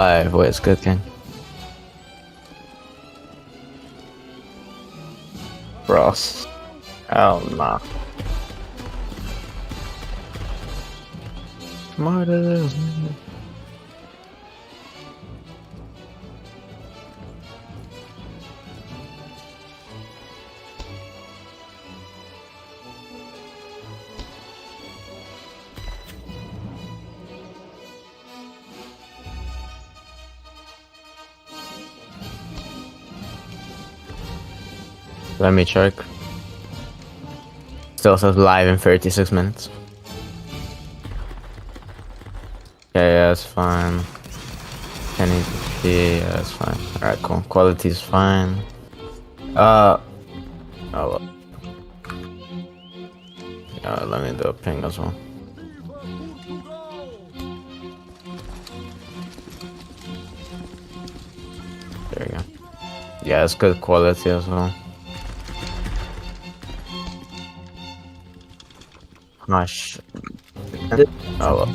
Live, wait, it's good, King. Ross. Oh, nah. Martyrs. Let me check. Still says live in 36 minutes. Yeah, that's fine. 1080p, yeah, that's fine. Alright, cool. Quality is fine. Oh well. Yeah, let me do a ping as well. There you go. Yeah, it's good quality as well. Gosh. Oh well.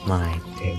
My day.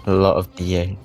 A lot of DA.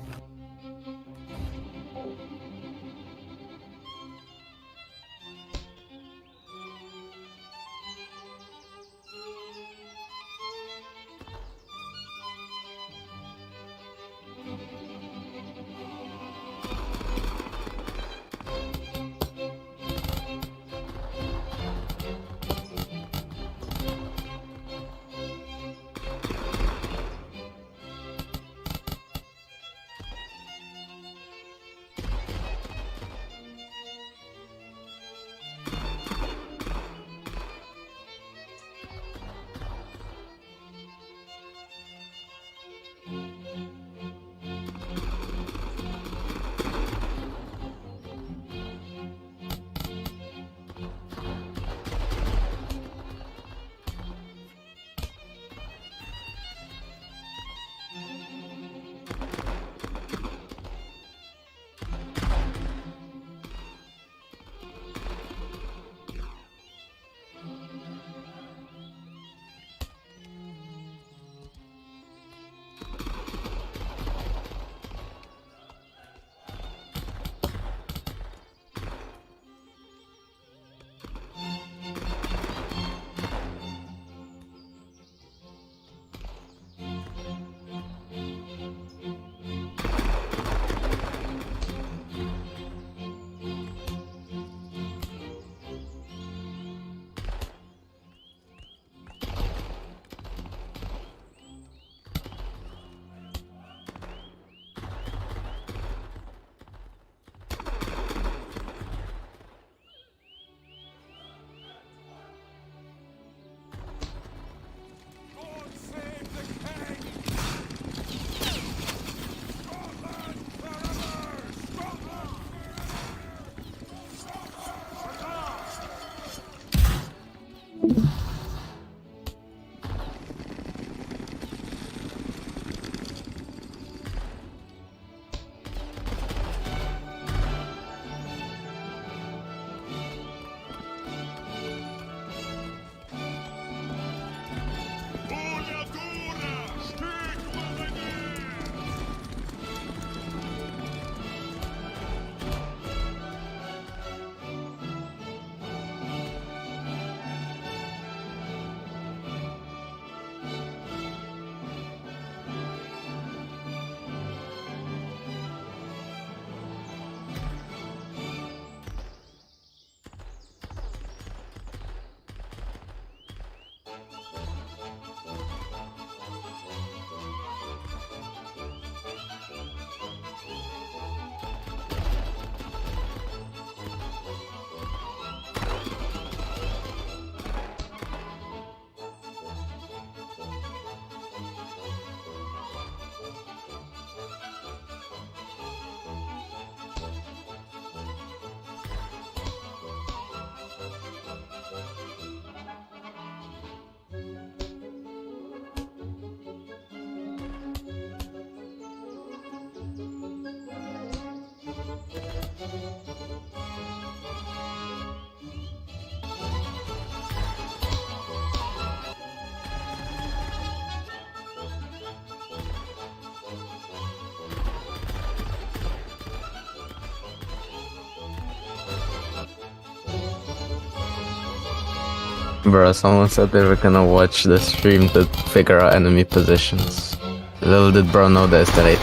Bro, someone said they were gonna watch the stream to figure out enemy positions. Little did bro know the escalate.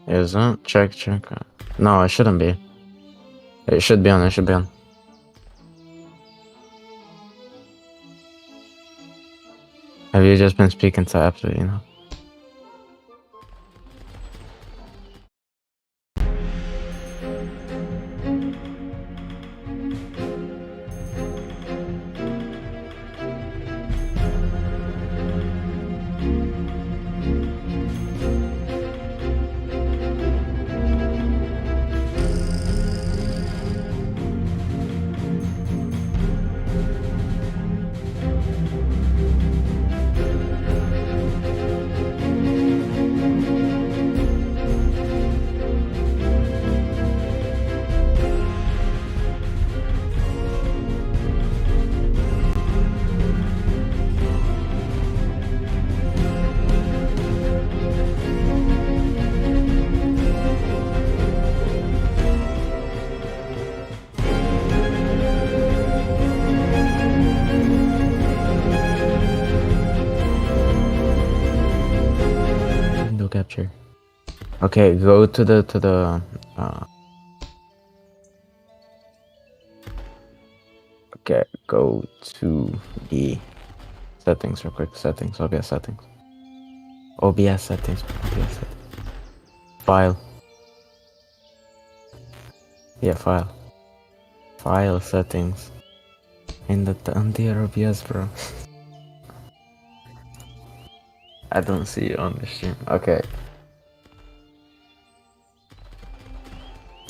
Isn't? Check. No, it shouldn't be. It should be on, Have you just been speaking to absolutely, you know? Capture. Okay, go to the okay, go to the settings real quick. Settings, OBS settings. OBS settings. File. Yeah, file. File settings. In the OBS, bro. I don't see you on the stream. Okay.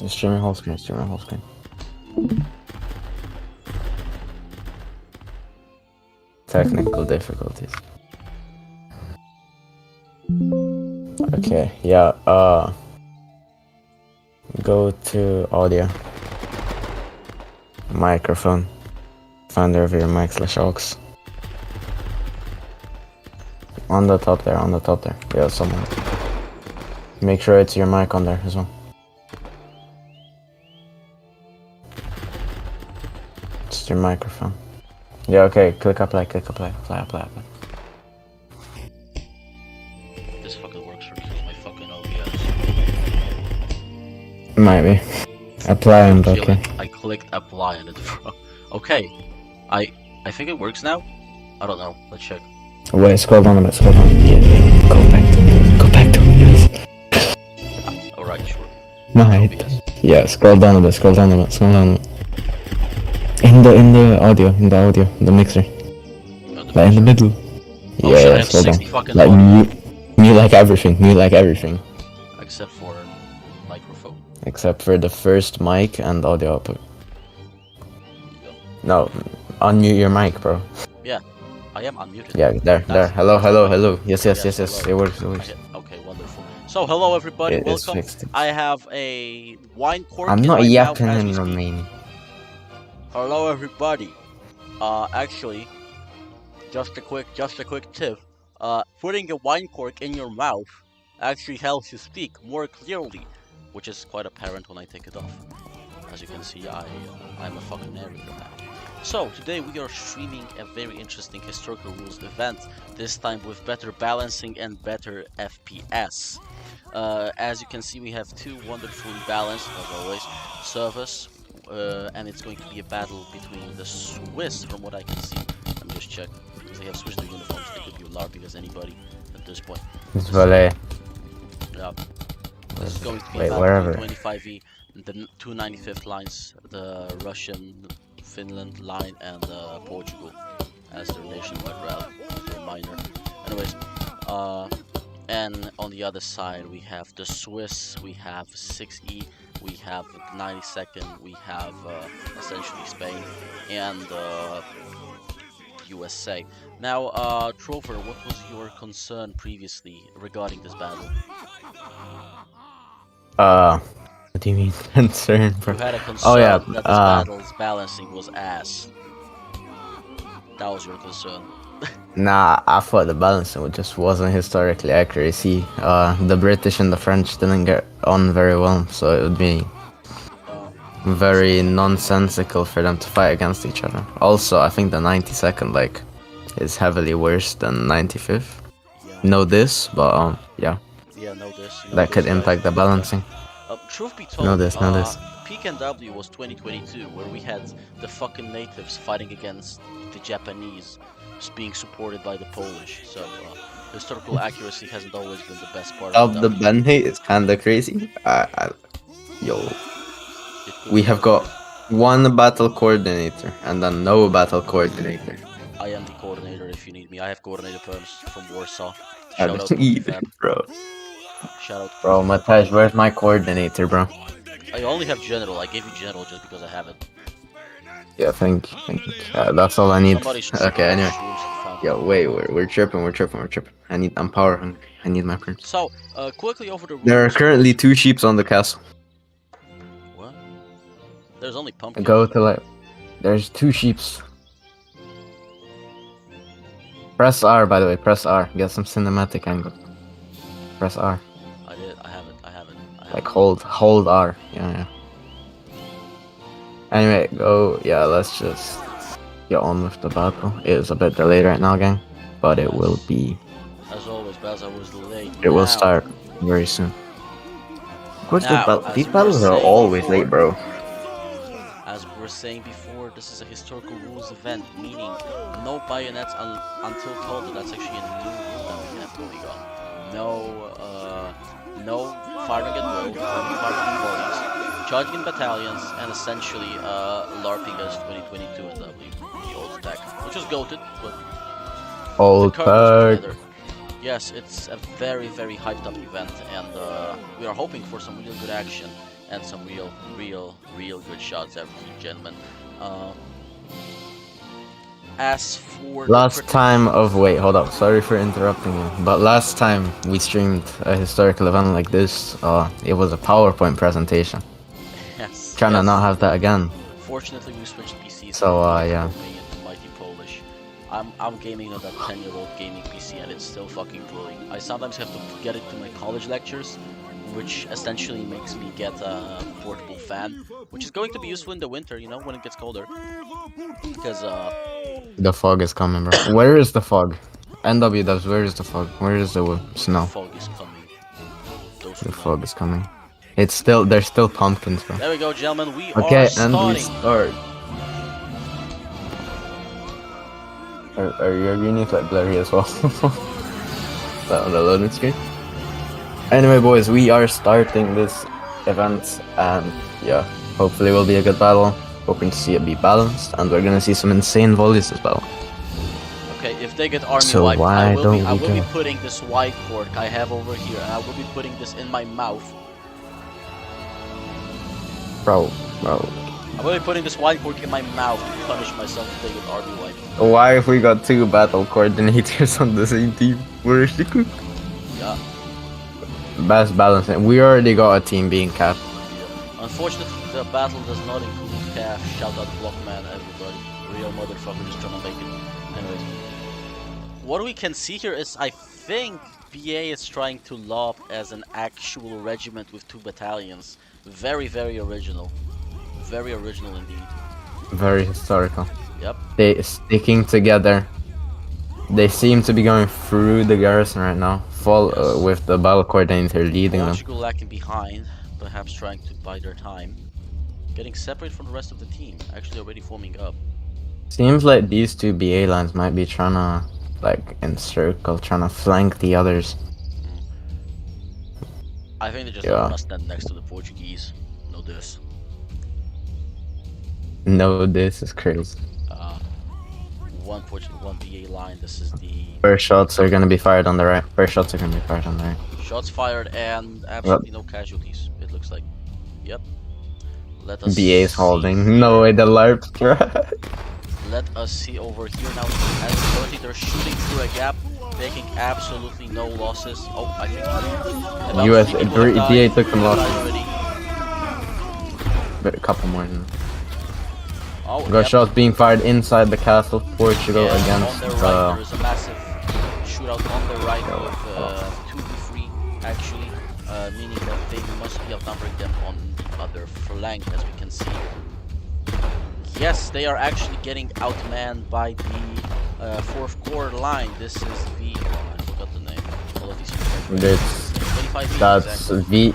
Streaming whole screen. Technical difficulties. Okay, yeah, go to audio. Microphone. Find over your mic /aux. On the top there. Yeah, someone. Make sure it's your mic on there as well. It's your microphone. Yeah, okay, click apply. This fucking works for my fucking OBS. Might be. Apply and okay. I clicked apply and it okay. I think it works now? I don't know. Let's check. Wait, scroll down a bit, Yeah. Go back to Windows. Alright, sure. Might. Yeah, scroll down a bit. In the audio, the mixer. Like in the middle. Oh, yeah, shit, I have scroll 60 down. fucking Like audio. mute like everything. Except for microphone. Except for the first mic and audio output. No, unmute your mic, bro. Yeah, I am unmuted. Yeah, there. Hello. Yes. It works. Okay, wonderful. So, hello everybody, welcome. I have a wine cork. I'm not yapping in Romanian. Hello everybody. Actually, just a quick tip. Putting a wine cork in your mouth actually helps you speak more clearly, which is quite apparent when I take it off. As you can see, I'm a fucking narrator now. So, today we are streaming a very interesting historical rules event, this time with better balancing and better FPS. As you can see, we have two wonderfully balanced, as always, servers, and it's going to be a battle between the Swiss, from what I can see. Let me just check, because they have switched their uniforms, they could be LARPing as anybody at this point. It's Valet. Yeah. This is going to be Wait, about wherever. 25E, the 295th lines, the Russian, Finland line, and Portugal as their nationwide rally, as a reminder. Anyways, and on the other side we have the Swiss, we have 6E, we have 92nd, we have essentially Spain, and USA. Now, Trover, what was your concern previously regarding this battle? What do you mean concern, bro? You had a concern that this battle's balancing was ass. That was your concern. Nah, I thought the balancing just wasn't historically accurate. See, the British and the French didn't get on very well, so it would be Uh, very nonsensical for them to fight against each other. Also, I think the 92nd like is heavily worse than 95th. yeah. Know this, but yeah, Yeah, know this, that could guys. impact the balancing. Truth be Know told, this, know this. Peak and W was 2022, where we had the fucking natives fighting against the Japanese, being supported by the Polish. So historical accuracy hasn't always been the best part of Of the W. Ben hate is kinda crazy. Yo, It could we be have got one battle coordinator and then no battle coordinator. I am the coordinator if you need me. I have coordinator perms from Warsaw. I Shout out just to eat, Fab. bro. Shout out to Bro, Mataj, where's my coordinator, bro? I only have general. I gave you general just because I have it. Yeah, thank. That's all I need. Somebody's Okay, anyway. found Yo, wait, we're tripping. I'm power hungry. I need my prince. So, quickly over the rules. There are currently 2 sheeps on the castle. What? There's only pumpkins. Go to like. There's 2 sheeps. Press R, by the way. Press R. Get some cinematic angle. Press R. I did. I have it. Like hold R. Yeah. Anyway, go. Yeah, let's just get on with the battle. It is a bit delayed right now, gang, but it will be. As always, Baza was late. It will start very soon. Of course, Now, these battles are always late, bro. As we were saying before, this is a historical rules event, meaning no bayonets until told. That's actually a new rule that we have going on. No firing at will, only firing in bodies, charging in battalions, and essentially LARPing as 2022 and the old attack, which was goated, but Old the together. Yes, it's a very, very hyped up event, and we are hoping for some real good action and some real good shots, everything, gentlemen. As for last time of wait, hold up. Sorry for interrupting you, but last time we streamed a historical event like this, it was a PowerPoint presentation. Yes. Trying to not have that again. Fortunately, we switched PCs. So yeah. Mighty Polish. I'm gaming on that 10-year-old gaming PC, and it's still fucking glowing. I sometimes have to get it to my college lectures, which essentially makes me get a portable fan, which is going to be useful in the winter, you know, when it gets colder. Because the fog is coming, bro. Where is the fog? NW does. Where is the fog? Where is the snow? the fog is coming. The fog is coming. It's still. There's still pumpkins, bro. There we go, gentlemen. We okay, are starting. and we start. Are your units like blurry as well? That on the loading screen. Anyway, boys, we are starting this event, and yeah, hopefully it will be a good battle. Hoping to see it be balanced, and we're gonna see some insane volleys as well. Okay, if they get army So wiped, why I will don't be putting this white cork I have over here, and I will be putting this in my mouth. Bro. I will be putting this white cork in my mouth to punish myself if they get army wiped. Why have we got 2 battle coordinators on the same team? Where is the cook? Yeah. Best balancing. We already got a team being capped. Yeah. Unfortunately, the battle does not include calf. Shout out Blockman, everybody. Real motherfucker just trying to make it. Anyways. What we can see here is, I think BA is trying to lob as an actual regiment with 2 battalions. Very, very original. Very original indeed. Very historical. Yep. They sticking together. They seem to be going through the garrison right now. With the battle coordinator leading them. Portugal lacking behind, perhaps trying to buy their time. Getting separate from the rest of the team, actually already forming up. Seems like these 2 BA lines might be trying to, like, encircle, trying to flank the others. I think they just don't want to stand next to the Portuguese. Know this. No, this is crazy. One BA line, this is the... First shots are gonna be fired on the right. Shots fired and absolutely no casualties, it looks like. Yep. Let us BA's holding. No way, the LARP track. Let us see over here now. As currently they're shooting through a gap, making absolutely no losses. Oh, I think US BA took some losses. But a couple more. Oh, Got yep. shots being fired inside the castle. Portugal Yeah, against on the right, there is a massive shootout on the right with 2v3 actually, meaning that they must be outnumbering them on the other flank, as we can see. Yes, they are actually getting outmanned by the fourth corps line. This is the I forgot the name. All of these It's 25V. that's Exactly. V,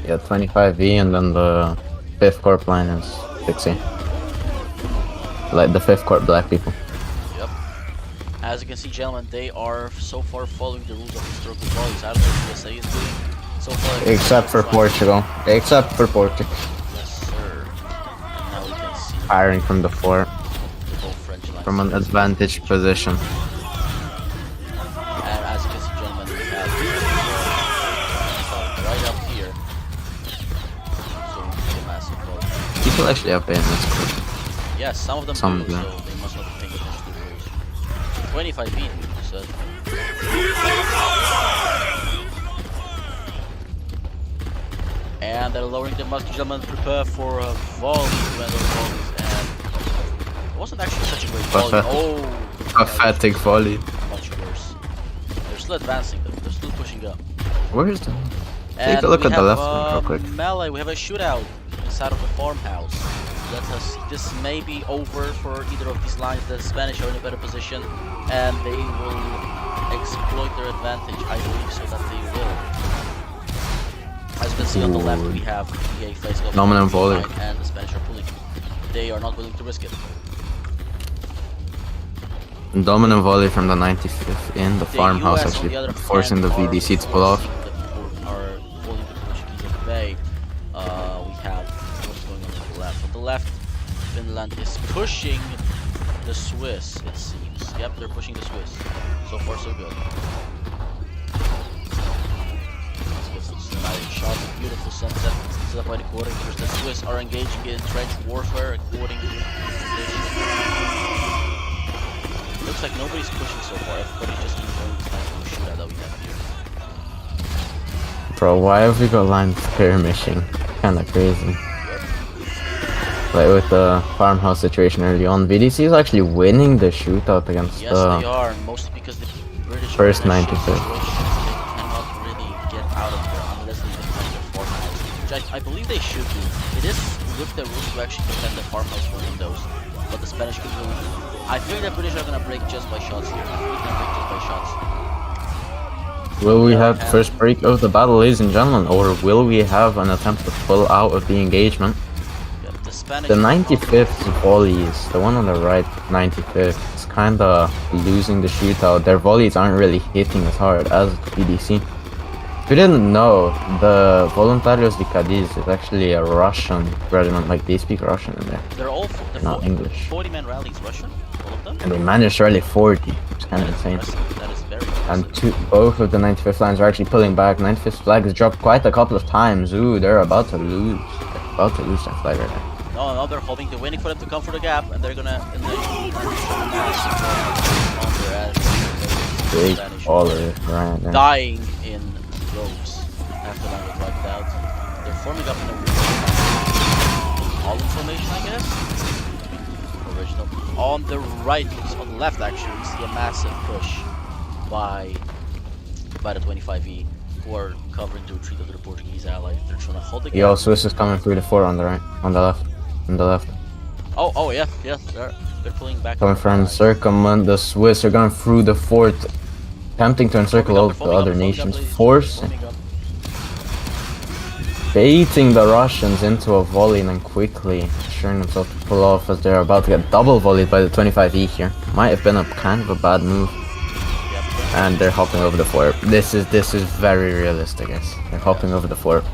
yeah, 25V, and then the 5th Corp line is 60. Like the 5th Corp black people. Yep. As you can see, gentlemen, they are so far following the rules of historical values. I don't know what USA is doing so far. Except for Portugal. Except for Portugal. Yes, sir. And now we can see Firing from the fort. the whole French line. From an advantage position. And as you can see, gentlemen, we have right up here. So we see a massive vote. People actually have been, that's cool. Yes, some of them Some do, do. so they must not be paying attention to the rules. 25 feet, so. And they're lowering the musket, gentlemen. Prepare for a volley, and it wasn't actually such a great volley. Oh, Pathetic volley. much worse. They're still advancing, though. They're still pushing up. Where is the? And Take a look we at the have, left one real quick. melee. We have a shootout inside of the farmhouse. This may be over for either of these lines. The Spanish are in a better position, and they will exploit their advantage. I believe so that they will. As you can see on the left, we have the face of Nominal volley. and the Spanish are pulling. They are not willing to risk it. Dominant volley from the 95th in the farmhouse, US, on actually the other forcing the hand, VDC to pull off. Are pulling the Portuguese at bay. We have what's going on the left. On the left, Finland is pushing the Swiss, it seems. Yep, they're pushing the Swiss. So far, so good. Let's get some cinematic shots. Beautiful sunset set up by the quarterfinals. The Swiss are engaging in trench warfare according to tradition. Looks like nobody's pushing so far. Everybody's just enjoying this nice little shootout that we have here. Bro, why have we got lines skirmishing? Kinda crazy. Like with the farmhouse situation early on, VDC is actually winning the shootout against Yes, the they are, mostly because the British first are in a 95th. situation they cannot really get out of there unless they defend their farmhouse, which I believe they should do. It is with the rules to actually defend the farmhouse from windows, but the Spanish could really. I think the British are gonna break just by shots here. I think they're gonna break just by shots. Will we have the first break of the battle, ladies and gentlemen, or will we have an attempt to pull out of the engagement? Yeah, the Spanish. The 95th volleys, the one on the right, 95th, is kinda losing the shootout. Their volleys aren't really hitting as hard as VDC. If you didn't know, the Voluntarios de Cadiz is actually a Russian regiment, like they speak Russian in there. They're all Not English. 40-man rallies Russian, all of them. And they managed to rally 40, which is kind of insane. That is very impressive. And both of the 95th lines are actually pulling back. 95th flag has dropped quite a couple of times. Ooh, they're about to lose. They're about to lose that flag right now. No, they're hoping, they're waiting for them to come for the gap, and they're gonna. Big baller right there. Dying in rows after line was wiped out. They're forming up in a all formation, I guess. Original. On the right, on the left actually, we see a massive push by the 25E, who are covering the retreat of the Portuguese allies. They're trying to hold the gap. Yo, Swiss is coming through the fort on the right, on the left, on the left. Oh yeah, they're pulling back. Coming from circumvent, the Swiss are going through the fort, attempting to encircle all the other nations, forcing, baiting the Russians into a volley and then quickly ensuring themselves to pull off as they're about to get double volleyed by the 25E here. Might have been a kind of a bad move. And they're hopping over the fort. This is very realistic, guys. They're hopping over the fort.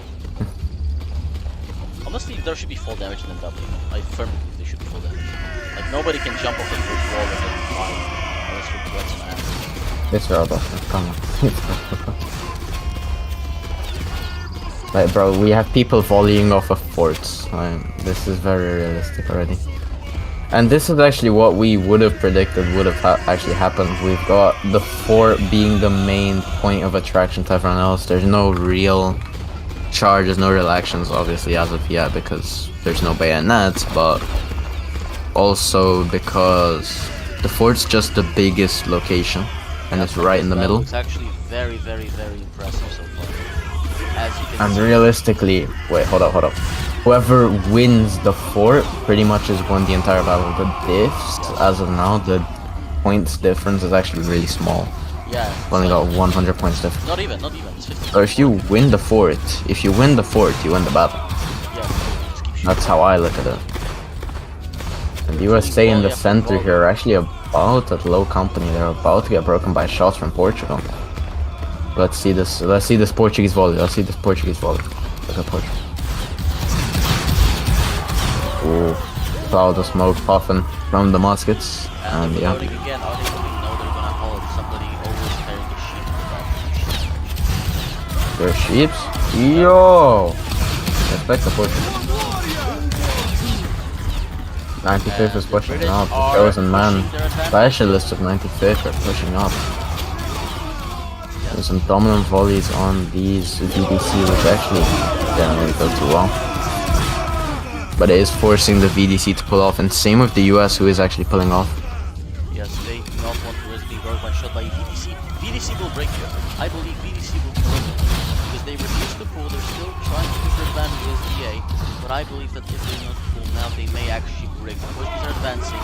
Honestly, there should be full damage in the W. I firmly believe they should be full damage. Like, nobody can jump off the first wall and then fly unless you're wet some ass. It's Roblox, come on. Like, bro, we have people volleying off of forts. This is very realistic already. And this is actually what we would have predicted would have actually happened. We've got the fort being the main point of attraction to everyone else. There's no real charges, no real actions, obviously, as of yet, because there's no bayonets, but also because the fort's just the biggest location, and it's right in the middle. It's actually very, very, very impressive so far. As you can And see. realistically, wait, hold up. Whoever wins the fort pretty much has won the entire battle. The diffs, as of now, the points difference is actually really small. Yeah. We've only got 100 points difference. Not even. It's 50. So if you win the fort, you win the battle. Yeah. That's how I look at it. And the USA in the center here are actually about at low company. They're about to get broken by shots from Portugal. Let's see this Portuguese volley. Look at Portugal. Ooh, cloud of smoke puffing from the muskets. And yeah. Again, are they really know they're gonna hold somebody always carrying the sheep? Their sheeps? Yo! Respect the Portugal. 95th is pushing up. The chosen man. Specialists of 95th are pushing up. There's some dominant volleys on these VDC, which actually didn't really go too well. But it is forcing the VDC to pull off, and same with the US, who is actually pulling off. Yes, they do not want to risk being broken by shot by VDC. VDC will break here. I believe VDC will be broken. Because they refuse to pull, they're still trying to use their advantage with SDA. But I believe that if they not pull now, they may actually break. The Portuguese are advancing.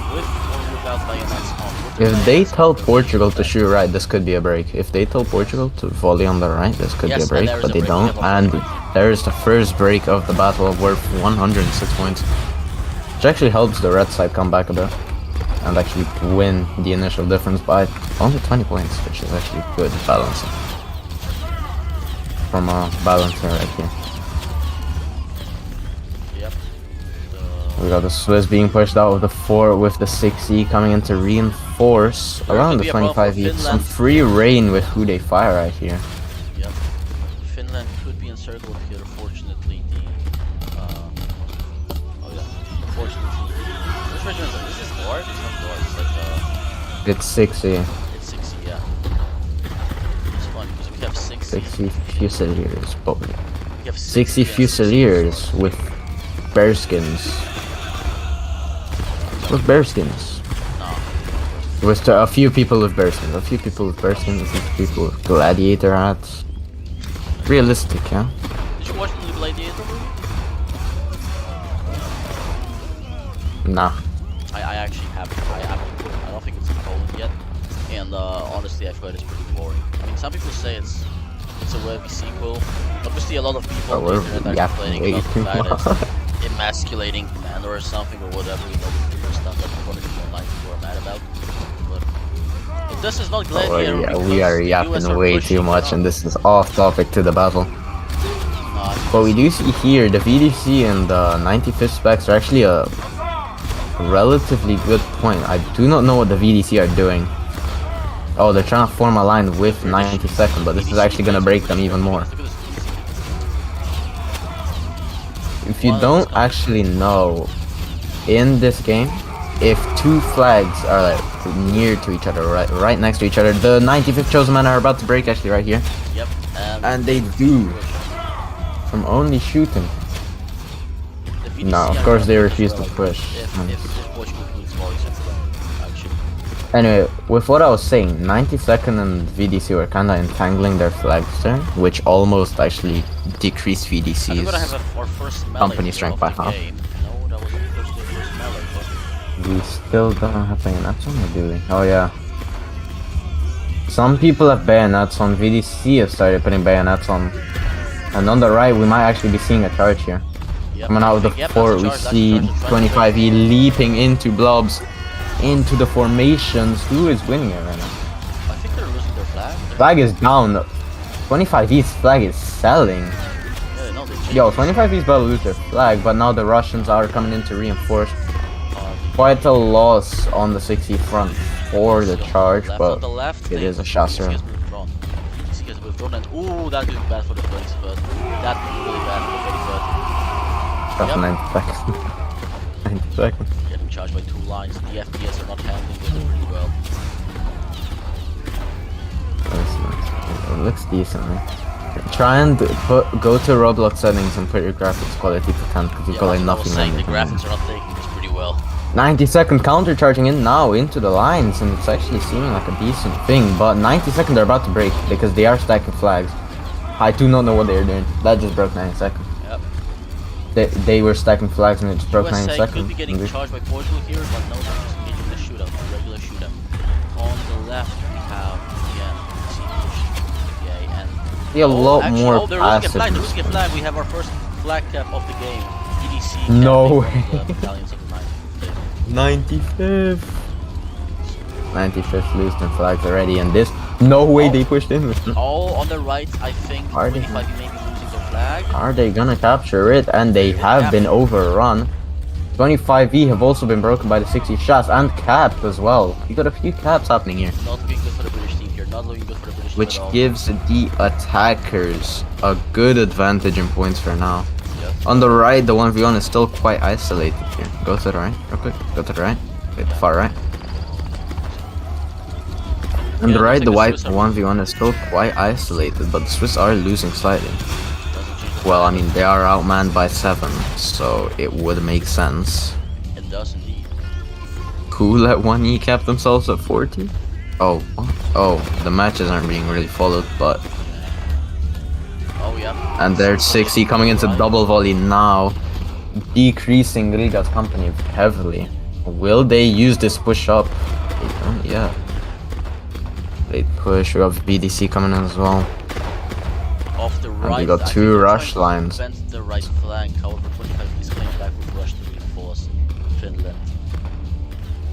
With or without bayonets on. If they tell Portugal to shoot right, this could be a break. If they tell Portugal to volley on the right, this could be a break, but they don't. And there is the first break of the battle worth 106 points. Which actually helps the red side come back a bit. And actually win the initial difference by only 20 points, which is actually good balancing. From a balancer right here. We got the Swiss being pushed out of the fort with the 6E coming in to reinforce around the 25E. Some free reign with who they fire right here. Yep. Finland could be encircled here, fortunately. Unfortunately. Which regiment is this? Is this Lord? It's not Lord, it's like It's 6E. It's 6E, yeah. It's funny because we have 6E. 6E Fusiliers, but We have 6E Fusiliers with bearskins. With bearskins. No. With a few people with bearskins. A few people with bearskins, a few people with gladiator hats. Realistic, yeah? Did you watch the Gladiator movie? Nah. I actually haven't. I don't think it's in Poland yet. And honestly, I've heard it's pretty boring. I mean, some people say it's a webby sequel. Obviously, a lot of people on the internet are complaining about that it's emasculating commander or something or whatever. You know, the stuff that a lot of people online people are mad about. But this is not Gladiator. Yeah, we are yapping way too much, and this is off topic to the battle. But we do see here the VDC and the 95th specs are actually a relatively good point. I do not know what the VDC are doing. Oh, they're trying to form a line with 92nd, but this is actually gonna break them even more. If you don't actually know, in this game, if two flags are like near to each other, right next to each other, the 95th chosen men are about to break actually right here. Yep. And they do. From only shooting. No, of course they refuse to push. Anyway, with what I was saying, 92nd and VDC were kinda entangling their flags there, which almost actually decreased VDC's company strength by half. We still don't have bayonets on, or do we? Oh yeah. Some people have bayonets on, VDC have started putting bayonets on. And on the right, we might actually be seeing a charge here. Coming out of the fort, we see 25E leaping into blobs. Into the formations. Who is winning it right now? I think they're losing their flag. Flag is down. 25E's flag is selling. Yeah, no, Yo, 25E's about to lose their flag, but now the Russians are coming in to reinforce. Quite a loss on the 60 front for the charge, but it is a chasseur. He has withdrawn, and ooh, that could be bad for the 31st. That could be really bad for the 31st. That's 90 seconds. 90 seconds. Getting charged by 2 lines. The FPS are not handling it pretty well. It looks decent, man. Try and go to Roblox settings and put your graphics quality to 10, because you've got like nothing on the graphics are not taking this pretty well. 90-second counter charging in now into the lines, and it's actually seeming like a decent thing. But 90 seconds are about to break because they are stacking flags. I do not know what they're doing. That just broke 90 seconds. Yep. They were stacking flags and it just broke 90 USA seconds. could be getting charged by Portugal here, but no, they're just engaging the shootout, the regular shootout. On the left, we have and See a lot more they're losing a passive. flag. They're losing a flag. We have our first flag cap of the game. EDC. No capping way. the battalions of the 95th. 95th losing flags already, and this no way they pushed in with. Oh, on the right, I think Are they? 25 may be losing their flag. Are they gonna capture it? And they have been overrun. 25V have also been broken by the 60 shots and capped as well. We got a few caps happening here. Not looking good for the British team here. Not looking good for the British Which team at all. gives the attackers a good advantage in points for now. Yep. On the right, the 1v1 is still quite isolated here. Go to the right, real quick. Go to the right. Wait, the far right. On the right, the white 1v1 is still quite isolated, but the Swiss are losing slightly. Well, I mean, they are outmanned by 7, so it would make sense. It does indeed. Who let 1E cap themselves at 40? Oh, what? Oh, the matches aren't being really followed, but... Oh, yeah. And there's 60 coming into double volley now, decreasing Riga's company heavily. Will they use this push up? Yeah. Late push, we have BDC coming in as well. Off the right, we got I two think rush they're trying to lines. defend the right flank. However, 25 is coming back with rush to reinforce Finland.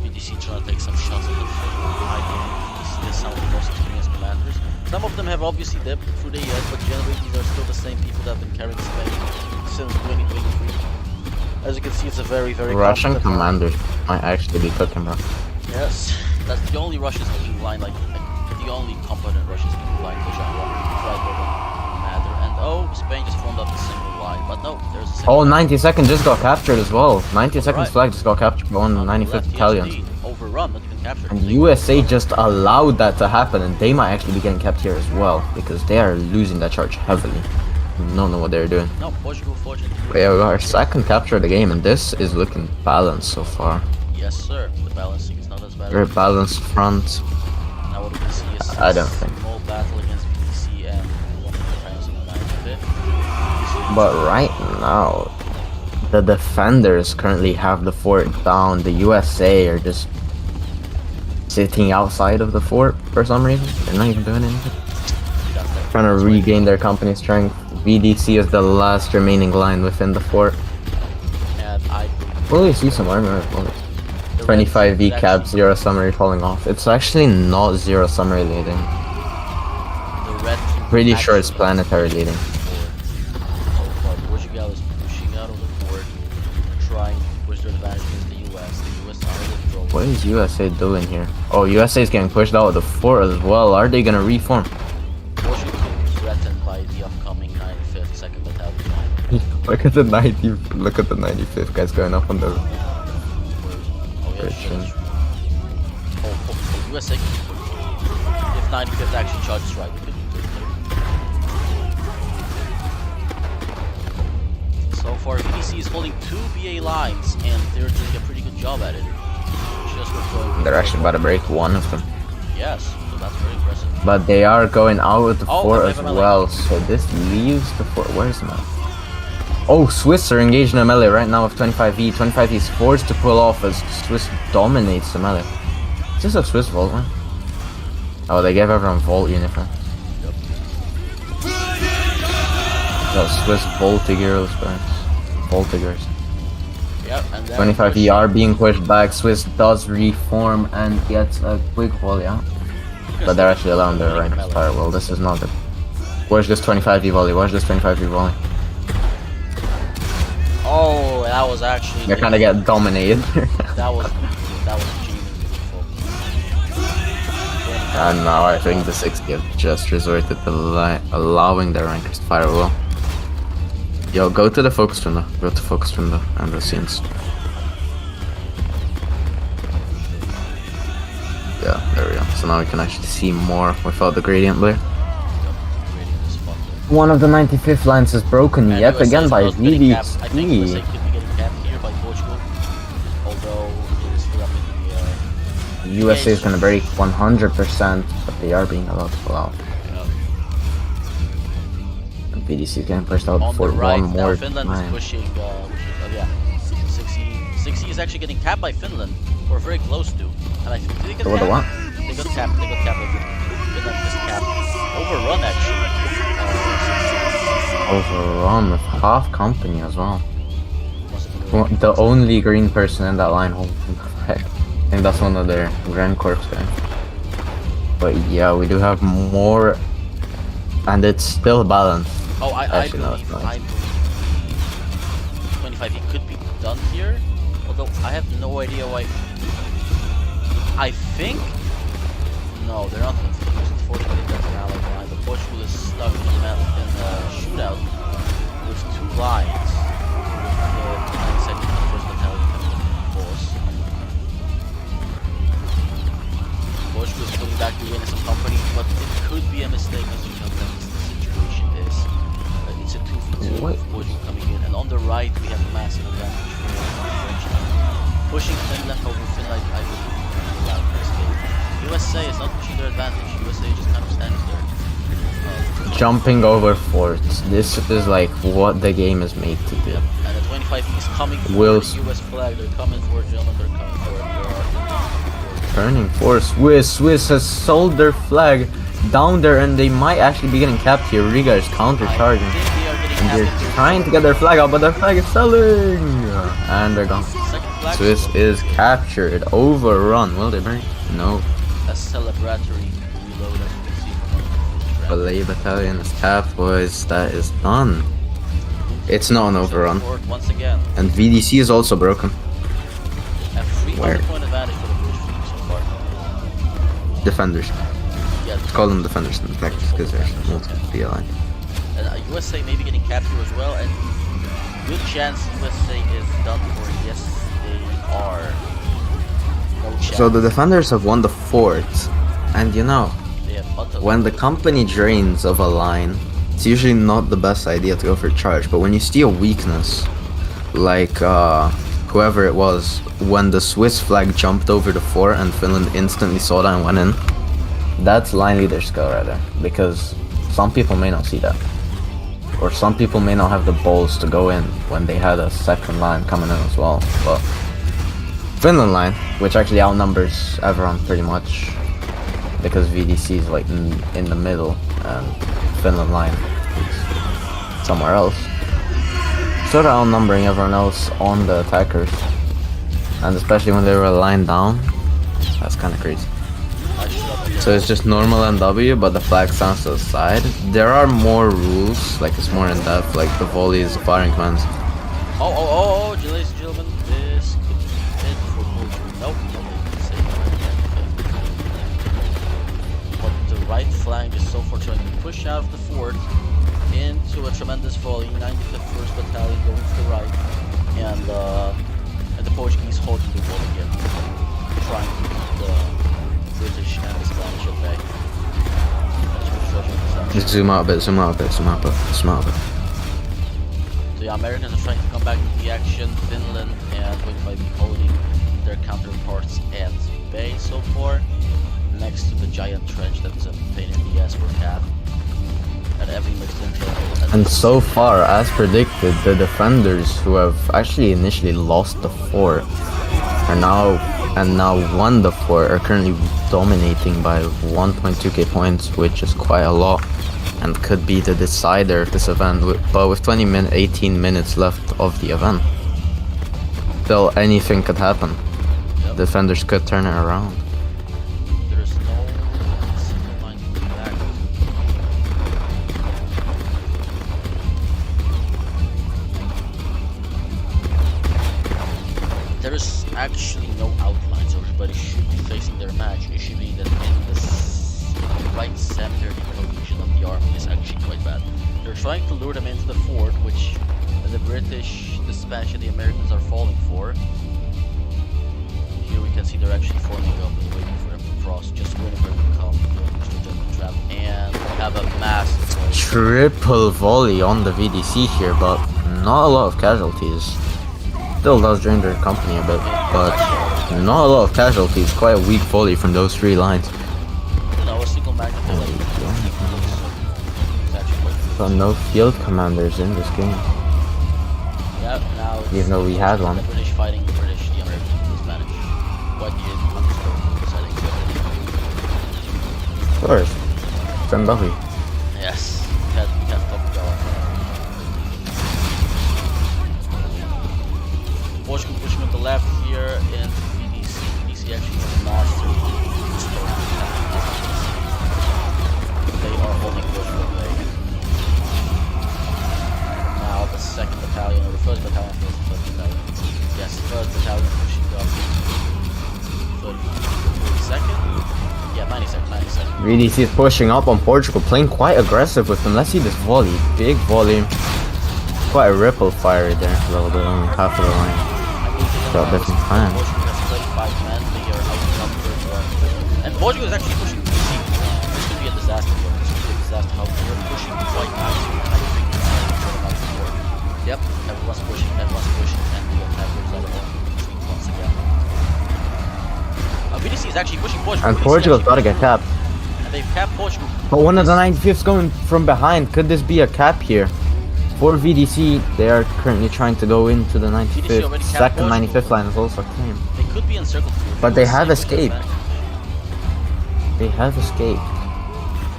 BDC trying to take some shots at the I think BDC has some of the most experienced commanders. Some of them have obviously dipped through the years, but generally these are still the same people that have been carrying Spain since 2023. As you can see, it's a very, very Russian competent commander might actually be cooking, bro. Yes, that's the only Russian speaking line, like the only competent Russian speaking line for genre. Matter. And oh, Spain just formed up a single line, but no, there's a single Oh, 90 seconds just got captured as well. 90 seconds right. flag just got captured on the On the 95th left, yes, Battalion. indeed. Overrun, not even captured. And USA just allowed that to happen, and they might actually be getting kept here as well, because they are losing that charge heavily. Don't know what they're doing. No, Portugal, fortunately. But yeah, we got our second capture of the game, and this is looking balanced so far. Yes, sir. The balancing is not as bad. Very balanced front. Now what we can see is I don't think. small battle against BDC and one of the times on the 95th. But right now, the defenders currently have the fort down. The USA are just sitting outside of the fort for some reason. They're not even doing anything. Trying to regain their company strength. VDC is the last remaining line within the fort. And I Will you see some armor as well? 25V cap, 0 summary falling off. It's actually not 0 summary leading. the red team Pretty sure it's actually planetary leading. So far, Portugal is pushing out of the fort, trying to push their advantage against the US. The US are withdrawing. What is USA doing here? Oh, USA is getting pushed out of the fort as well. Are they gonna reform? Portugal is threatened by the upcoming 95th 2nd Battalion. Look at the 90. Look at the 95th guys going up on the. Oh, yeah, Christian. Oh, USA. If 95th actually charges right, we could do it. So far, VDC is holding 2 BA lines, and they're doing a pretty good job at it. Just withdrawing. They're actually about to break one of them. Yes, so that's very impressive. But they are going out with the Oh, fort they as have a melee. well, so this leaves the fort. Where's the melee? Oh, Swiss are engaged in a melee right now with 25V. 25V is forced to pull off as Swiss dominates the melee. Is this a Swiss Volt one? Oh, they gave everyone Volt uniforms. Yep. The Swiss Voltigers, guys. Voltigers. Yep, and then 25V are being pushed back. Swiss does reform and gets a quick volley out. But they're actually allowing their rank to fire. Well, this is not good. Watch this 25V volley. Watch this 25V volley. Oh, that was actually. They kind of get dominated. That was genuinely beautiful. And now I think the 60 have just resorted to allowing their rankers to fire well. Yo, go to the focus window. Go to focus window and the scenes. Yeah, there we go. So now we can actually see more without the gradient blare. One of the 95th lines is broken And yet USA again is by not getting capped. I think USA VDC. could be getting capped here by Portugal. Although USA is gonna break 100%, but they are being allowed to pull out. And VDC is getting pushed out On for the right, one now more Finland time. is pushing, yeah. 60 is actually getting capped by Finland, or very close to. And I think they get What the what? They got capped. Finland is capped. Overrun actually. Overrun with half company as well. Must have been really The only green person in that line holding the flag. I think that's one of their Grand Corps guys. But yeah, we do have more, and it's still balanced. Oh, I Actually, no, believe, it's not. I believe 25 it could be done here. Although I have no idea why. I think no, they're not confused. Unfortunately, that's an allied line. The Portugal is stuck in a shootout with two lines. With the 92nd and the 1st Battalion coming in force. Portugal is pulling back to win some company, but it could be a mistake as you know that the situation is. It's a 2v2 with Portugal coming in, and on the right we have a massive advantage for the French team. Pushing Finland over Finland, I believe, allowed to escape. USA is not pushing their advantage. USA just kind of standing there. Jumping over forts. This is like what the game is made to do. Yep. And the 25 is coming for Wills. the US flag. They're coming for it, gentlemen. They're coming for it. Turning for Swiss. Swiss has sold their flag down there, and they might actually be getting capped here. Riga is counter-charging. And they're trying to get their flag out, but their flag is selling! And they're gone. Swiss is captured. Overrun. Will they burn? No. A celebratory reload, as you can see from Ballet Battalion is capped, boys. That is done. It's not an overrun. Once again. And VDC is also broken. A 300-point advantage for the British team so far. Defenders. Yeah, Call them defenders in practice because there's multiple aligned. And USA may be getting capped here as well, and good chance USA is done for. Yes, they are. No chance. So the defenders have won the fort, and you know, They have when the company drains of a line, it's usually not the best idea to go for a charge, but when you see a weakness, like whoever it was, when the Swiss flag jumped over the fort and Finland instantly saw that and went in, that's line leader skill right there, because some people may not see that. Or some people may not have the balls to go in when they had a second line coming in as well, but Finland line, which actually outnumbers everyone pretty much, because VDC is like in the middle and Finland line is somewhere else, sort of outnumbering everyone else on the attackers, and especially when they were lined down, that's kind of crazy. So it's just normal NW, but the flag stands to the side. There are more rules, like it's more in depth, like the volleys, the firing commands. Oh, ladies and gentlemen, this could be it for Portugal. Nope, nobody can say that. But the right flank is so far trying to push out of the fort into a tremendous volley. 95th 1st Battalion going to the right, and the Portuguese holding the wall again, trying to keep the British and the Spanish at bay. Just zoom out a bit, zoom out a bit, zoom out a bit, zoom out a bit. So yeah, Americans are trying to come back into the action. Finland and 25 holding their counterparts at bay so far, next to the giant trench that is a pain in the ass for Cav. And every mixed intel. And so far, as predicted, the defenders who have actually initially lost the fort are now won the fort, are currently dominating by 1.2k points, which is quite a lot, and could be the decider of this event. But with 18 minutes left of the event, still anything could happen. Yep. Defenders could turn it around. There is no single line to be back. There is actually no outlines, so everybody should be facing their match. Issue being that in the right center, the cohesion of the army is actually quite bad. They're trying to lure them into the fort, which the British, the Spanish, and the Americans are falling for. Here we can see they're actually forming up and waiting for them to cross, just waiting for them to come, Mr. Gentleman Trap, and we have a massive volley. Triple volley on the VDC here, but not a lot of casualties. Still does drain their company a bit, but Not a lot of casualties, quite a weak volley from those 3 lines. A single magnet is actually quite good. But no field commanders in this game. Yeah, now Even though we had one. The British fighting the British, the Americans the Spanish. What you understood deciding to Of course. Zimbabwe. Yes, we can't stop the going. Portugal pushing on the left here in VDC. VDC actually has mastered the story. They are holding Portugal away. Now the 2nd battalion, or the 1st battalion, yes, 1st battalion pushing up. 32nd? Yeah, 92nd. VDC is pushing up on Portugal, playing quite aggressive with them. Let's see this volley. Big volley. Quite a ripple fire there, a little bit, only half of the line. Got different plan. Portugal has 35 men, they are outnumbered. And Portugal is actually pushing VDC. This could be a disaster. This could be a disaster. How they're pushing right now. Yep, everyone's pushing, and the attackers are all pushing once again. VDC is actually pushing Portugal. And Portugal's gotta get capped. And they've capped Portugal. But one of the 95ths going from behind. Could this be a cap here? For VDC, they are currently trying to go into the 95th. Second 95th line is also claimed. They could be encircled. But they have escaped. They have escaped.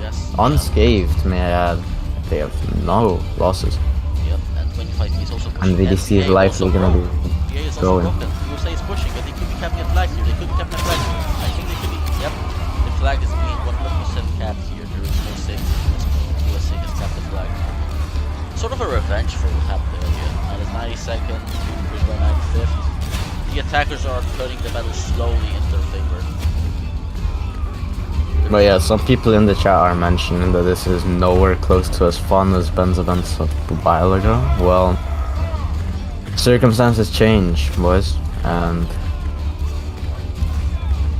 Yes. Unscathed, may I add. They have no losses. Yep, and 25 is also pushing. And VDC is likely gonna be going. USA is pushing, but they could be capping a flag here. They could be capping a flag here. I think they could be. Yep, the flag is being 100% capped here. There is no safety. USA has capped the flag. Sort of a revenge for what happened earlier. And it's 92nd, pushed by 95th. The attackers are turning the battle slowly in their favor. But yeah, some people in the chat are mentioning that this is nowhere close to as fun as Ben's events a while ago. Well, circumstances change, boys, and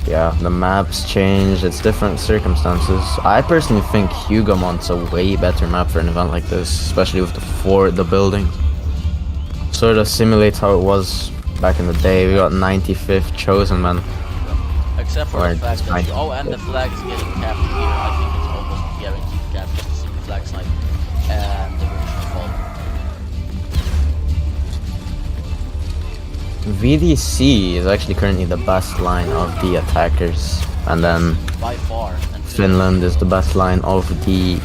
yeah, the maps change, it's different circumstances. I personally think Hugomont's a way better map for an event like this, especially with the building. Sort of simulates how it was back in the day. We got 95th Chosen Man. Except for the fact that and the flag is getting capped here. I think it's almost guaranteed cap just to see the flag snipe and the British fall. VDC is actually currently the best line of the attackers, and then by far. And Finland is the best line of the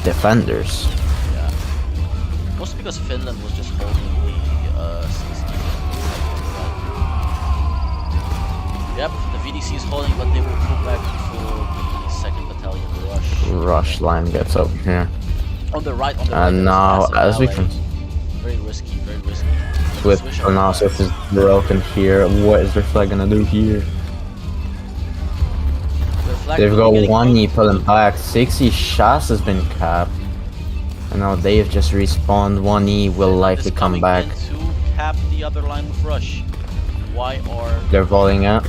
defenders. Yeah. Mostly because Finland was just holding the 60. Yep, the VDC is holding, but they will pull back before the 2nd battalion Rush line gets over here. On the right, and now, as we can, very risky. with Analysis is broken here. What is their flag gonna do here? They've got 1E pulling back. 60 shots has been capped. And now they've just respawned. 1E will likely come back. To cap the other line with Rush. Why are they're volleying it?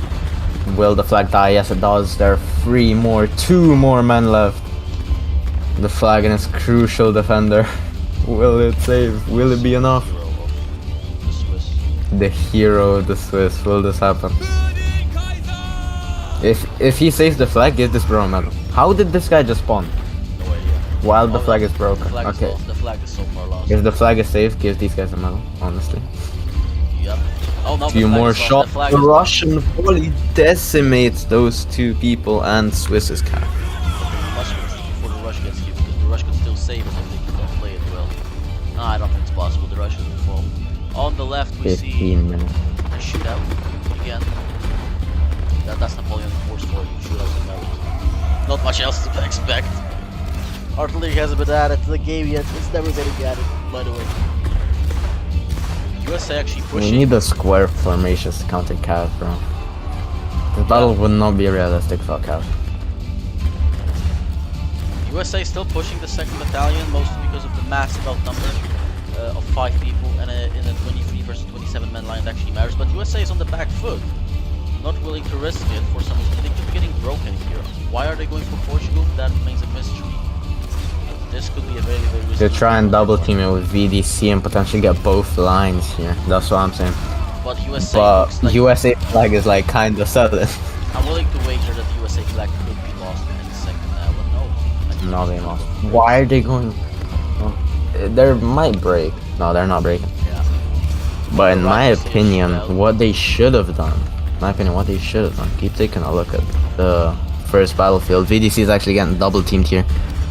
Will the flag die? Yes, it does. There are 2 more men left. The flag and its crucial defender. Will it save? Will it be enough? The hero of the Swiss. Will this happen? If he saves the flag, give this bro a medal. How did this guy just spawn? No idea. While the flag is broken. The flag Okay. the flag is so far lost. If the flag is saved, give these guys a medal. Honestly. Yep. Oh no. Few more shots. The Russian volley decimates those 2 people, and Swiss is capped. Before the Rush gets here, because the Rush can still save it if they don't play it well. No, I don't think it's possible. The Russians will fall. On the left, we see 15 minutes. a shootout again. That's Napoleonic force for you. Shootouts and medals. Not much else to expect. Artillery hasn't been added to the game yet. It's never getting added, by the way. USA actually pushing. We need the square formations to counter Cav, bro. The battle would not be realistic without Cav. USA still pushing the 2nd battalion, mostly because of the massive outnumber of 5 people, and in a 23 versus 27 man line that actually matters. But USA is on the back foot, not willing to risk it for some reason. They keep getting broken here. Why are they going for Portugal? That remains a mystery. This could be a very, very risky. They try and double team it with VDC and potentially get both lines here. That's what I'm saying. But USA but looks like... USA flag is like kind of sudden. I'm willing to wager that the USA flag could be lost in the second but no. I think No, it's they gonna lost. go for it. Why are they going? Well, they might break. No, they're not breaking. Yeah. But in my Right, opinion, well, what they should have done, keep taking a look at the first battlefield. VDC is actually getting double teamed here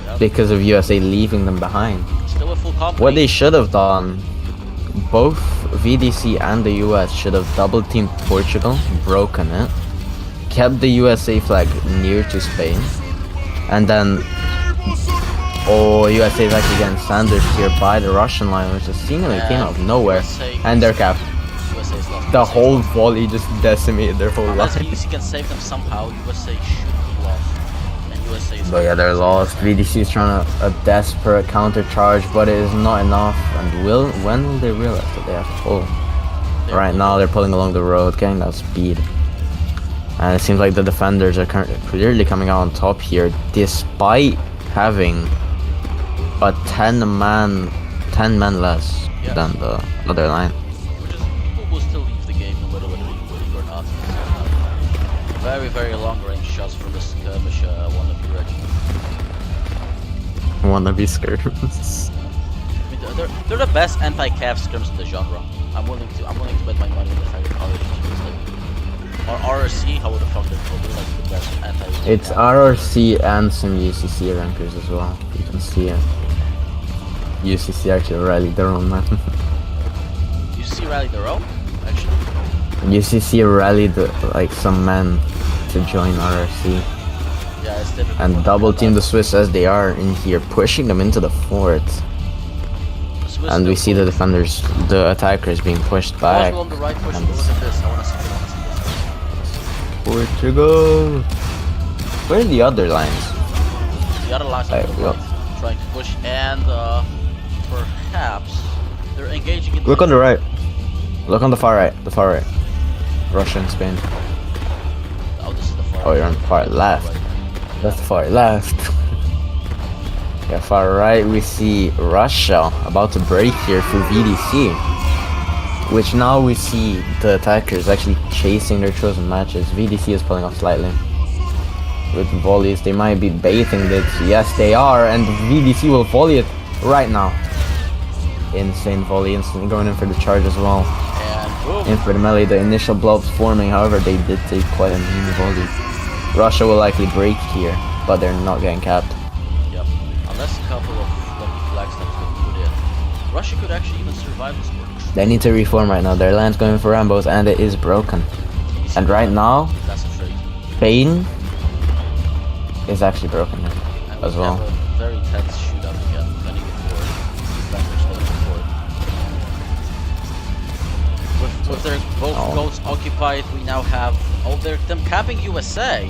yep. because of USA leaving them behind. Still a full company. What they should have done, both VDC and the US should have double teamed Portugal, broken it, kept the USA flag near to Spain, and then USA is actually getting sandwiched here by the Russian line, which is seemingly came out of nowhere, and they're capped. USA's lost. The whole volley just decimated their whole Unless line. VDC can save them somehow, USA should be lost. And USA is... But yeah, they're lost. VDC is trying a desperate counter charge, but it is not enough. And when will they realize that they have to pull? Right now, they're pulling along the road, getting that speed. And it seems like the defenders are clearly coming out on top here, despite having a 10 men less than the other line. Which is, people will still leave the game no matter whether you're winning or not. Very, very long range shots from the skirmish wannabe direction. Wannabe skirmishes. I mean, they're the best anti-cav skirms in the genre. I'm willing to bet my money on the fact that college teams like or RRC, how the fuck they're probably like the best anti. It's RRC and some UCC rankers as well. You can see it. UCC actually rallied their own, man. UCC rallied their own, actually. UCC rallied like some men to join RRC. Yeah, it's difficult. And double team the Swiss as they are in here, pushing them into the fort. And we see the defenders, the attackers being pushed back. On the right, push. Look at this. I wanna see this. Portugal. Where are the other lines? The other lines are trying to push, and perhaps they're engaging in. Look on the right. Look on the far right. The far right. Russia and Spain. Oh, this is the far. Oh, you're on the far left. Right. That's the far left. Yeah, far right we see Russia about to break here through VDC. Which now we see the attackers actually chasing their chosen matches. VDC is pulling off slightly. With volleys, they might be baiting this. Yes, they are, and VDC will volley it right now. Insane volley, instantly going in for the charge as well. And boom. In for the melee, the initial blobs forming, however, they did take quite a mean volley. Russia will likely break here, but they're not getting capped. Yep. Unless a couple of lucky flag steps get put in. Russia could actually even survive this work. They need to reform right now. Their land's going for Rambos, and it is broken. And right now, that's a trait. Spain is actually broken here as well. Have a very tense shootout again, defending the fort. Defenders staying the fort. With their both boats occupied, we now have them capping USA.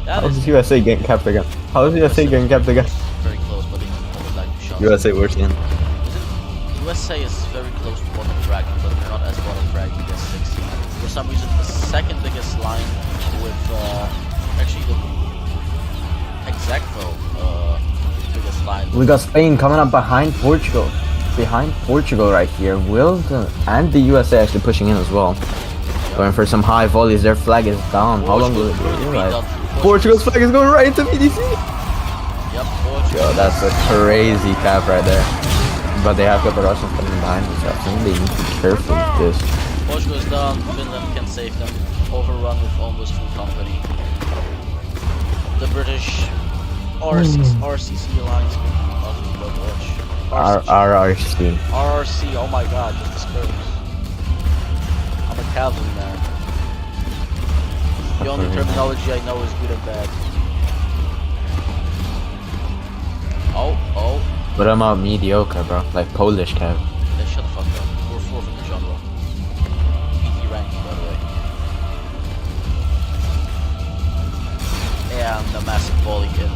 How is USA getting capped again? How is USA getting capped again? Very close, but it's like shots. USA worse again. USA is very close to bottom fragging, but they're not as bottom fragging as 16. For some reason, the second biggest line with actually the exacto biggest line. We got Spain coming up behind Portugal. Behind Portugal right here. And the USA actually pushing in as well. Going for some high volleys. Their flag is down. How long will it be? Portugal's flag is going right into VDC. Yep, Portugal. Yo, that's a crazy cap right there. But they have got the Russians coming behind us. I think they need to be careful with this. Portugal is down. Finland can save them. Overrun with almost full company. The British RCC alliance. RRC. RRC. Oh my God, just the skirts. I'm a cavalry man. The only terminology I know is good and bad. Oh. But I'm out mediocre, bro. Like Polish cav. Yeah, shut the fuck up. We're fourth in the genre. ET ranking, by the way. And the massive volley into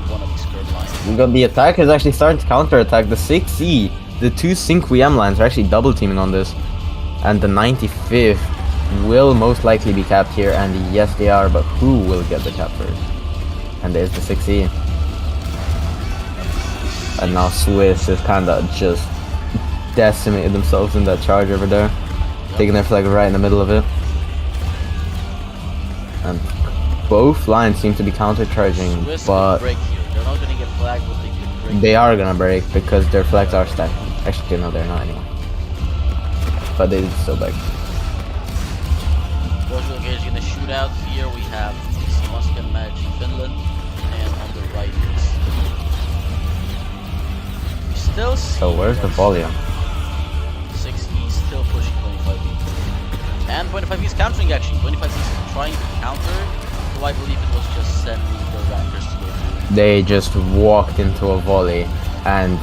one of the skirt lines. We got the attackers actually starting to counter-attack. The 6E, the two Sync-WM lines are actually double-teaming on this. And the 95th will most likely be capped here. And yes, they are, but who will get the cap first? And there's the 6E. And now Swiss is kinda just decimated themselves in that charge over there. Taking their flag right in the middle of it. And both lines seem to be counter-charging, Swiss but could break here. They're not gonna get flagged, but they could break. they are gonna break because their flags are stacked. Actually, no, they're not anymore. But they still break. Portugal engaging in the shootout here. We have DC Moscow managing Finland, and on the right is we still see. So where's the volume? 6E still pushing 25E. And 25E is countering actually. 25E is trying to counter, so I believe it was just sending the rankers to go through. They just walked into a volley and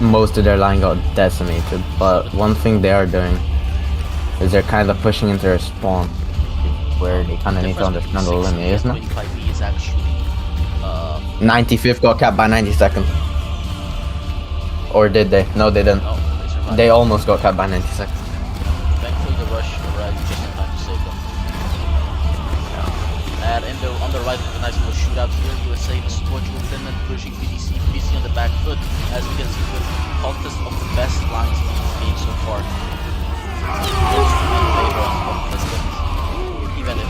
most of their line got decimated. But one thing they are doing is they're kind of pushing into their spawn, where they kind of need to understand the limit, isn't it? 25E is actually 95th got capped by 92nd. Or did they? No, they didn't. no, they survived. They almost got capped by 92nd. Thankfully the rush arrived just in time to save them. And on the right, we have a nice little shootout here. USA versus Portugal, Finland pushing BDC. BDC on the back foot, as we can see with the contest of the best lines in this game so far. Even if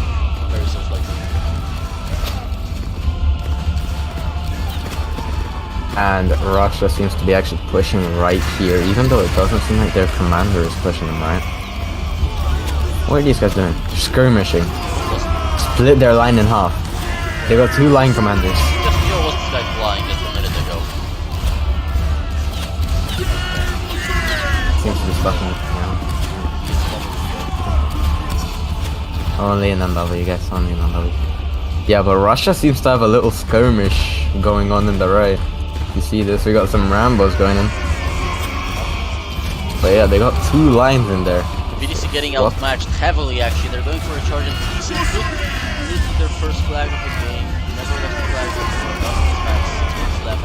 very so slightly. And Russia seems to be actually pushing right here, even though it doesn't seem like their commander is pushing them right. What are these guys doing? They're skirmishing. Split their line in half. They got two line commanders. Just here was this guy flying just a minute ago. Seems to be stuck in it now. Only in NW, guys, only in NW. Yeah, but Russia seems to have a little skirmish going on in the right. You see this? We got some Rambos going in. But yeah, they got two lines in there. BDC getting outmatched heavily actually. They're going for a charge and BDC could their first flag of the game. Never left the flag before. Lost this match. 6 minutes left.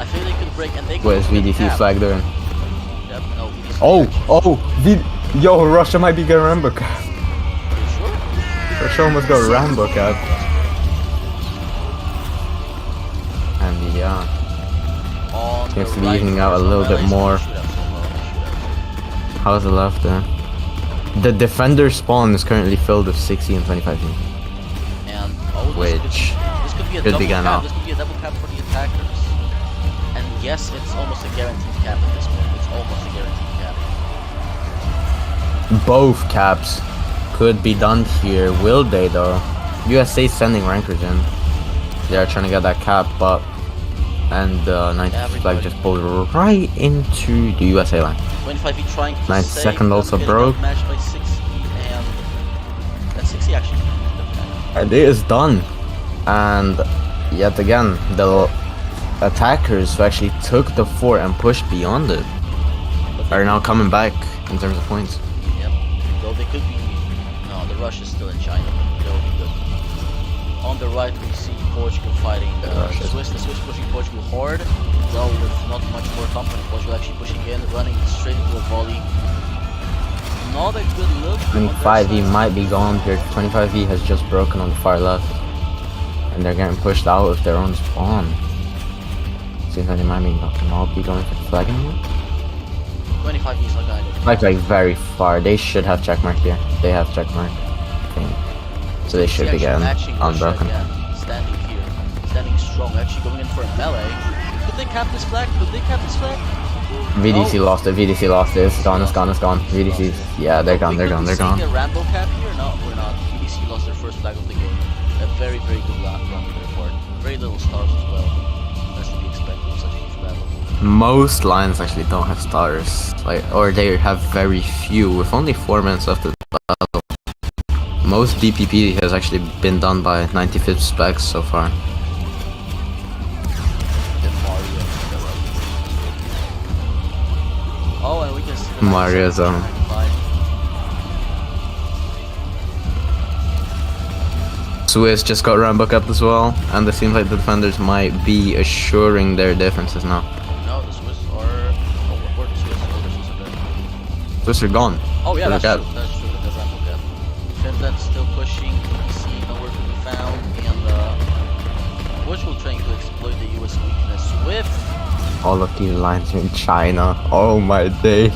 I think they could break and they could. What is VDC's flag doing? Yep, no, BDC Yo, Russia might be getting Rambo cap. Sure? Russia almost got Rambo cap. And yeah, On seems the to be right, evening out a there's little no bit melees more. on the shootout, so well on the shootout. How's the left there? The defender spawn is currently filled with 60 and 25 feet. And Which this could be a could double be cap. now. This could be a double cap for the attackers. And yes, it's almost a guaranteed cap at this point. It's almost a guaranteed cap. Both caps could be done here. Will they though? USA sending rankers in. They are trying to get that cap, but and the 90th flag just pulled right into the USA line. 25 feet trying to 92nd save, also getting broke. outmatched by 60 and that's 60 actually. And it is done. And yet again, the attackers who actually took the fort and pushed beyond it are now coming back in terms of points. Yep. Though they could be. No, the rush is still in China. They'll be good. On the right, we see Portugal fighting the Swiss. The Swiss pushing Portugal hard, though with not much more company. Portugal actually pushing in, running straight into a volley. Not a good look. 25E might be gone here. 25E has just broken on the far left. And they're getting pushed out of their own spawn. Seems like they might not be going for the flag anymore. 25 is not going to. Like very far. They should have checkmark here. They have checkmark, I think. So they should be getting unbroken. Standing here, standing strong, actually going in for a melee. Could they cap this flag? Could they cap this flag? VDC No. lost it. VDC lost it. It's gone. It's gone. It's gone. VDC. Yeah, they're gone. They're gone. They're gone. A Rambo cap here? No, we're not. BDC lost their first flag of the game. A very, very good run on their part. Very little stars as well. That's to be expected in such a huge battle. Most lines actually don't have stars, or they have very few. With only 4 minutes left of the battle, most DPP has actually been done by 95th specs so far. Then Mario. Oh, and we can see the Mario zone. 95. Swiss just got Rambo up as well, and it seems like the defenders might be assuring their defenses now. No, the Swiss are. Oh, where the Swiss? Oh, the Swiss are there. Swiss are gone. Oh, yeah, Look that's at true. That's true. That's Rambo cap. Finland still pushing. BC nowhere to be found. And Portugal trying to exploit the US weakness with All of these lines are in China. Oh my day.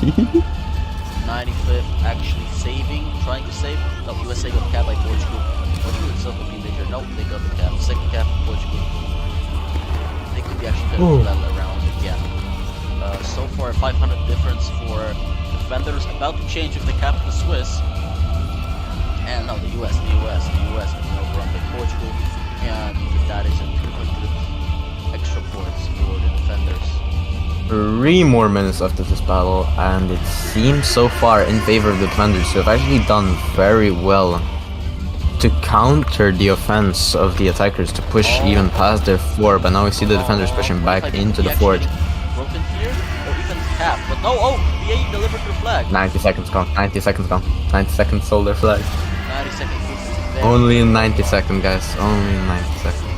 95th actually trying to save. No, USA got capped by Portugal. Portugal itself will be major. No, they got the cap. Second cap for Portugal. They could be actually turning that around again. So far, 500 difference for defenders. About to change with the cap to the Swiss. And no, the US getting overrun by Portugal. And that is a 200 extra points for the defenders. 3 more minutes after this battle, and it seems so far in favor of the defenders, who have actually done very well to counter the offense of the attackers, to push even past their fort. But now we see the defenders pushing back into the fort. Broken here, or even cap, but no, VA delivered their flag. 90 seconds gone, 90 seconds gone. 90 seconds sold their flag. 90 seconds. Only in 90 seconds, guys. Only in 90 seconds.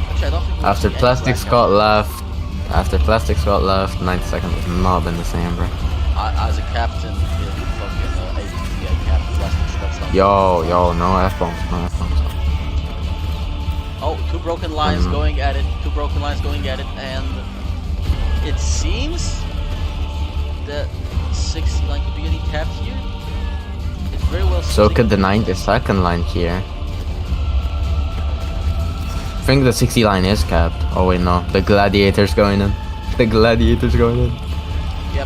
Which I don't think After Plastics got left, 90 seconds has not been the same, bro. As a captain in fucking APT, I capped Plastics, that's not. Yo, no F-bombs, no F-bombs. Oh, 2 broken lines going at it, and it seems that 60 line could be getting capped here. It's very well. So could the 92nd line here. I think the 60 line is capped. Oh wait, no. The Gladiator's going in. Yep,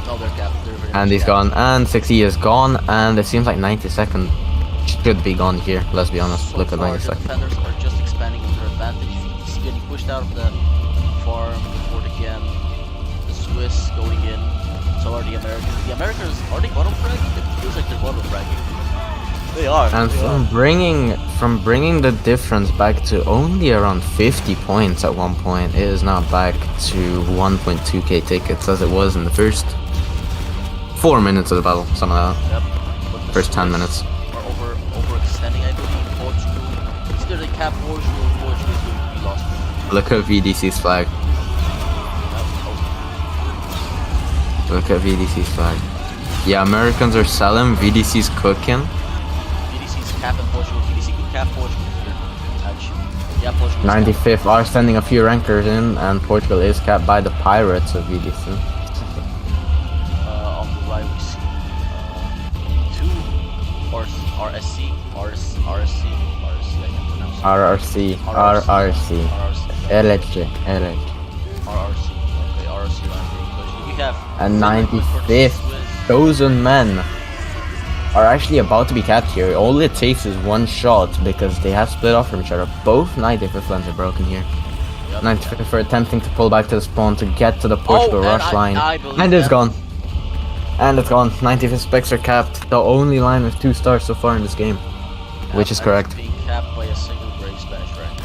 no, they're capped. And he's gone. And 60 is gone. And it seems like 92nd should be gone here. Let's be honest. So Look at far, 92nd. the defenders are just expanding on their advantage. He's getting pushed out of the farm, the fort again. The Swiss going in. So are the Americans. The Americans, are they bottom fragging? It feels like they're bottom fragging. They are. And from bringing the difference back to only around 50 points at one point, it is now back to 1.2k tickets as it was in the first 4 minutes of the battle, something like that. Yep. First 10 minutes. Are overextending, I believe. Portugal. It's either they cap Portugal or Portugal is going to be lost. Look at VDC's flag. Look at VDC's flag. Yeah, Americans are selling, VDC's cooking. VDC's capping Portugal. VDC could cap Portugal here, actually. Yeah, Portugal. 95th are sending a few rankers in, and Portugal is capped by the Pirates of VDC. On the right, we see 2 RSC, I can pronounce it. RRC. LH. RRC. Okay, RRC line being pushed. We have. And 95th, chosen men are actually about to be capped here. All it takes is one shot because they have split off from each other. Both 95th lines are broken here. Yep. 95th are attempting to pull back to the spawn to get to the Portugal rush line. And it's gone. And it's gone. 95th specs are capped. The only line with 2 stars so far in this game. Which is correct. Being capped by a single brave Spanish ranker.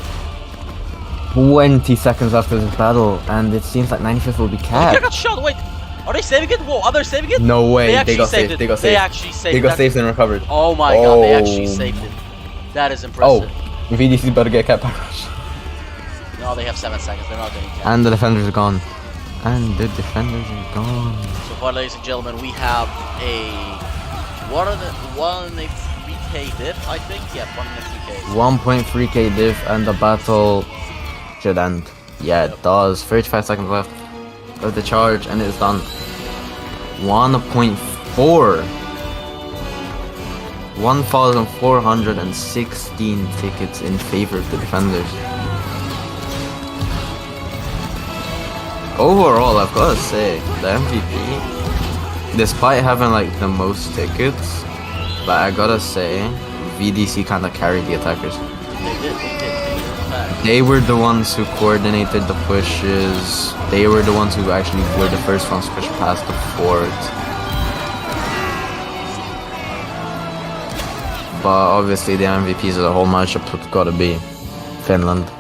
20 seconds after this battle, and it seems like 95th will be Oh, capped. they got shot, wait! Are they saving it? Whoa, are they saving it? No way, They got saved saved. it. They got They saved. actually saved They it. got saved and recovered. Oh my god, they actually saved it. That is impressive. VDC better get capped by rush. No, they have 7 seconds. They're not getting capped. And the defenders are gone. And the defenders are gone. So far, ladies and gentlemen, we have a 1.3k diff, I think. Yeah, 1.3k. 1.3k diff, and the battle should end. Yeah, it does. 35 seconds left of the charge, and it's done. 1.4. 1,416 tickets in favor of the defenders. Overall, I've got to say, the MVP, despite having like the most tickets, but I gotta say, VDC kind of carried the attackers. They did. They were the ones who coordinated the pushes. They were the ones who actually were the first ones to push past the fort. But obviously the MVPs of the whole matchup has got to be Finland.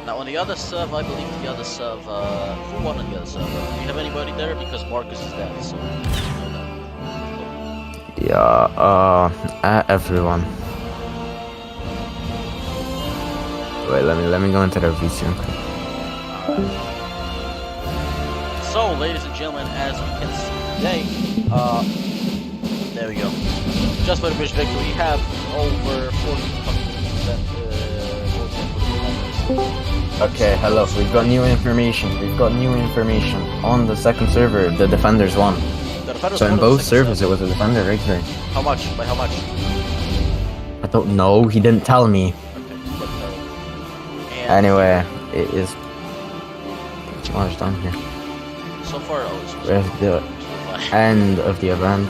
Now on the other serve, I believe the other serve, who won on the other serve? Do you have anybody there? Because Marcus is dead, so... Yeah, everyone. Wait, let me go into their VC. So, ladies and gentlemen, as we can see today, there we go. Just for the British victory, we have over 40% Okay, hello. We've got new information. We've got new information. On the second server, the defenders won. The defenders So won in on the both second servers, it server. was a defender right there. How much? By how much? I don't know. He didn't tell me. Okay, let me know. And Anyway, it is pretty much done here. so far, With the end of the event.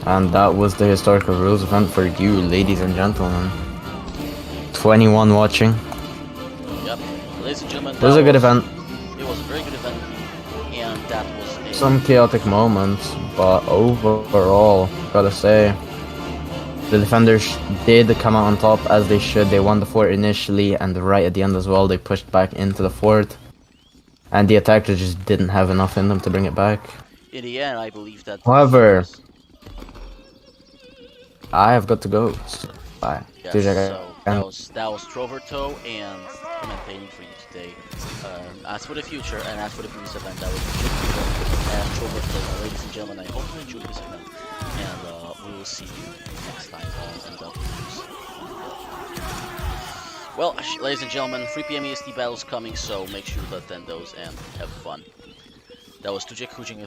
And that was the historical rules event for you, ladies and gentlemen. 21 watching. Yep, ladies and gentlemen, It was a good event. It was a very good event, and that was a... Some chaotic moments, but overall, gotta say, the defenders did come out on top as they should. They won the fort initially, and right at the end as well, they pushed back into the fort. And the attackers just didn't have enough in them to bring it back. In the end, I believe that... However, I have got to go. Bye. Yes, so that was Troverto and commentating for you today. As for the future and as for the previous event, that was Jim and Troverto. Ladies and gentlemen, I hope you enjoyed this event, and we will see you next time in the videos. Well, ladies and gentlemen, 3 PM EST battles coming, so make sure to attend those and have fun. That was Tujek Hujing